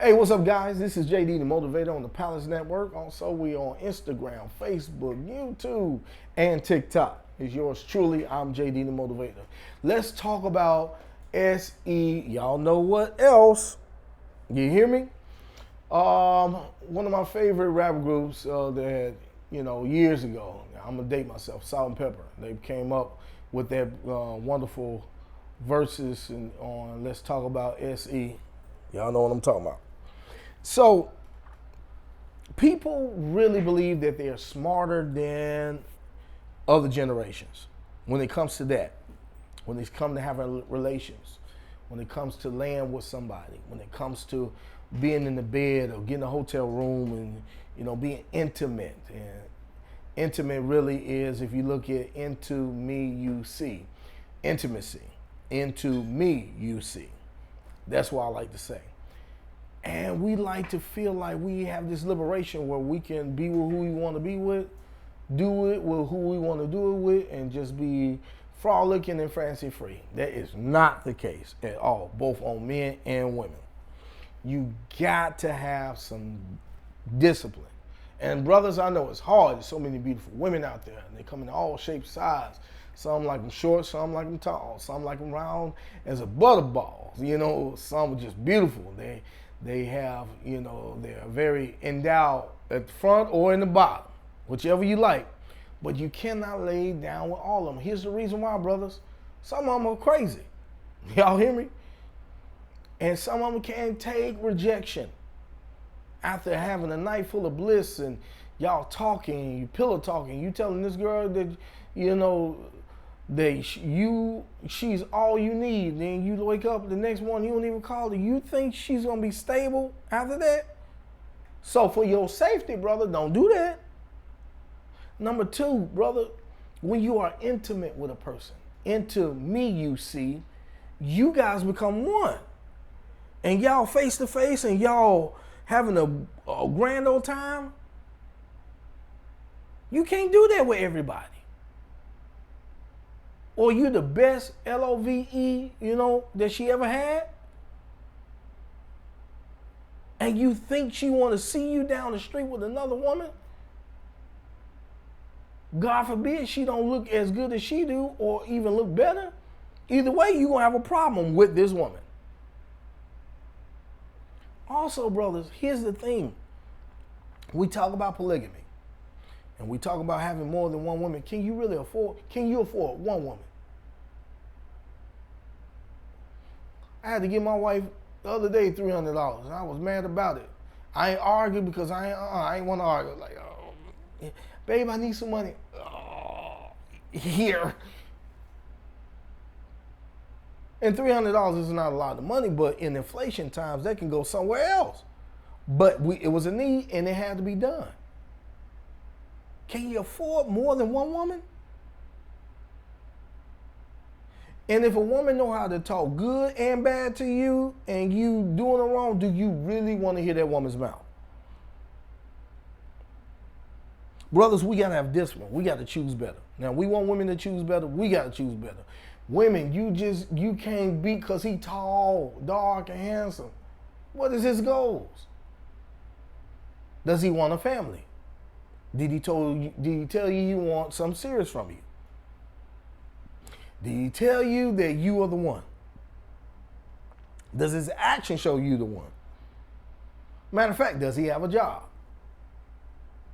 Hey, what's up, guys? This is JD the Motivator on the Palace Network. Also, we on Instagram, Facebook, YouTube, and TikTok. It's yours truly. I'm JD the Motivator. Let's talk about SE. Y'all know what else? You hear me? One of my favorite rap groups that years ago. I'm gonna date myself. Salt and Pepper. They came up with their wonderful verses on Let's Talk About SE. Y'all know what I'm talking about. So, people really believe that they are smarter than other generations when it comes to that. When it comes to having relations, when it comes to laying with somebody, when it comes to being in the bed or getting a hotel room and being intimate. And intimate really is, if you look at into me you see, intimacy. Into me you see. That's what I like to say. And we like to feel like we have this liberation where we can be with who we want to be with, do it with who we want to do it with, and just be frolicking and fancy free. That is not the case at all, both on men and women. You got to have some discipline. And brothers, I know it's hard. There's so many beautiful women out there, and they come in all shapes, sizes. Some like them short, some like them tall, some like them round as a butterball. Some are just beautiful. They have, they're very endowed at the front or in the bottom, whichever you like. But you cannot lay down with all of them. Here's the reason why, brothers. Some of them are crazy. Y'all hear me? And some of them can't take rejection. After having a night full of bliss and y'all talking, you pillow talking, you telling this girl that, she's all you need. Then you wake up the next morning, you don't even call her. You think she's gonna be stable after that? So for your safety, brother, don't do that. Number two, brother, when you are intimate with a person, into me you see, you guys become one. And y'all face to face and y'all having a grand old time. You can't do that with everybody. Or you the best LOVE, that she ever had. And you think she want to see you down the street with another woman? God forbid she don't look as good as she do or even look better. Either way, you're going to have a problem with this woman. Also, brothers, here's the thing. We talk about polygamy. And we talk about having more than one woman. Can you afford one woman? I had to give my wife the other day $300. And I was mad about it. I ain't arguing because I ain't want to argue. Like, babe, I need some money. Here. And $300 is not a lot of money, but in inflation times, that can go somewhere else. But it was a need, and it had to be done. Can you afford more than one woman? And if a woman know how to talk good and bad to you, and you doing it wrong, do you really want to hear that woman's mouth? Brothers, we got to have discipline. We got to choose better. Now, we want women to choose better. We got to choose better. Women, you can't beat because he tall, dark, and handsome. What is his goals? Does he want a family? Did he tell you he wants something serious from you? Did he tell you that you are the one? Does his action show you the one? Matter of fact, does he have a job?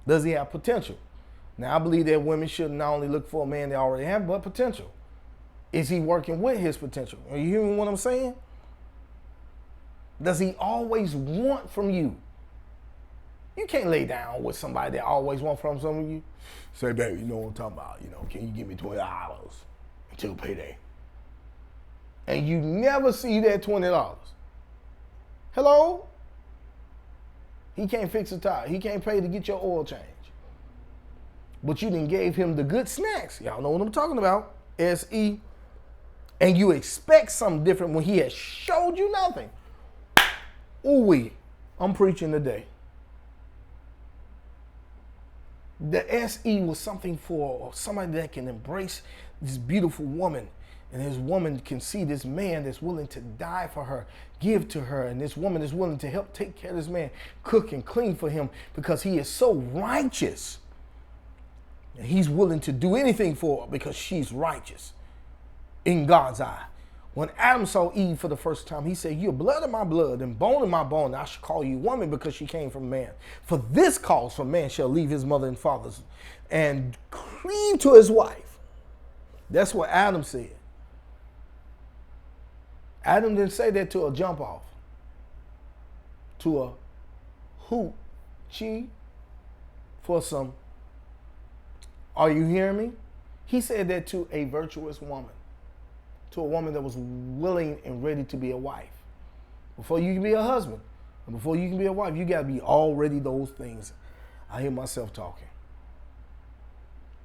Does he have potential? Now, I believe that women should not only look for a man they already have, but potential. Is he working with his potential? Are you hearing what I'm saying? Does he always want from you? You can't lay down with somebody that always wants from some of you. Say, baby, you know what I'm talking about. Can you give me $20 until payday? And you never see that $20. Hello? He can't fix a tire. He can't pay to get your oil change. But you done gave him the good snacks. Y'all know what I'm talking about. SE. And you expect something different when he has showed you nothing. Ooh-wee. I'm preaching today. The SE was something for somebody that can embrace this beautiful woman And this woman can see this man that's willing to die for her, give to her. And this woman is willing to help take care of this man, cook and clean for him because he is so righteous. And he's willing to do anything for her because she's righteous in God's eye. When Adam saw Eve for the first time, he said, "You're blood of my blood and bone of my bone. I should call you woman because she came from man. For this cause for man shall leave his mother and fathers and cleave to his wife." That's what Adam said. Adam didn't say that to a jump off, to a hoochie for some, are you hearing me? He said that to a virtuous woman, to a woman that was willing and ready to be a wife. Before you can be a husband, and before you can be a wife, you got to be already those things. I hear myself talking.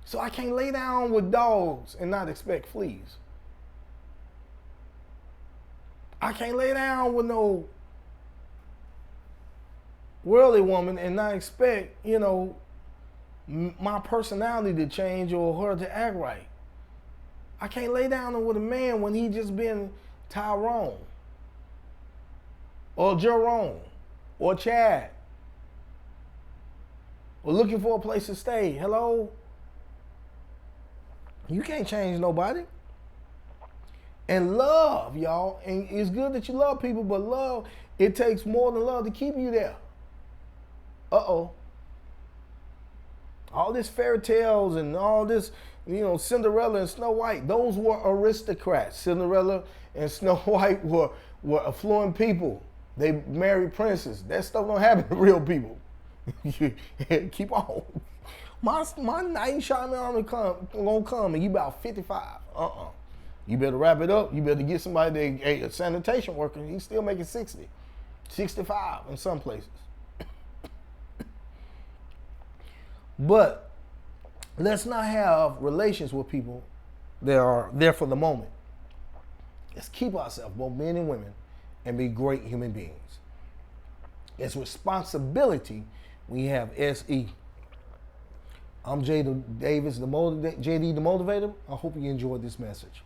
So I can't lay down with dogs and not expect fleas. I can't lay down with no worldly woman and not expect, my personality to change or her to act right. I can't lay down with a man when he just been Tyrone or Jerome or Chad or looking for a place to stay. Hello? You can't change nobody. And love, y'all, and it's good that you love people, but love, it takes more than love to keep you there. Uh-oh. All this fairy tales and all this, Cinderella and Snow White, those were aristocrats. Cinderella and Snow White were affluent people. They married princes. That stuff don't happen to real people. Keep on. My knight in shining armor gonna come and you about 55. You better wrap it up. You better get somebody, a sanitation worker. He's still making 60, 65 in some places. But let's not have relations with people that are there for the moment. Let's keep ourselves, both men and women, and be great human beings. It's responsibility when you have SE. I'm JD Davis, JD the Motivator. I hope you enjoyed this message.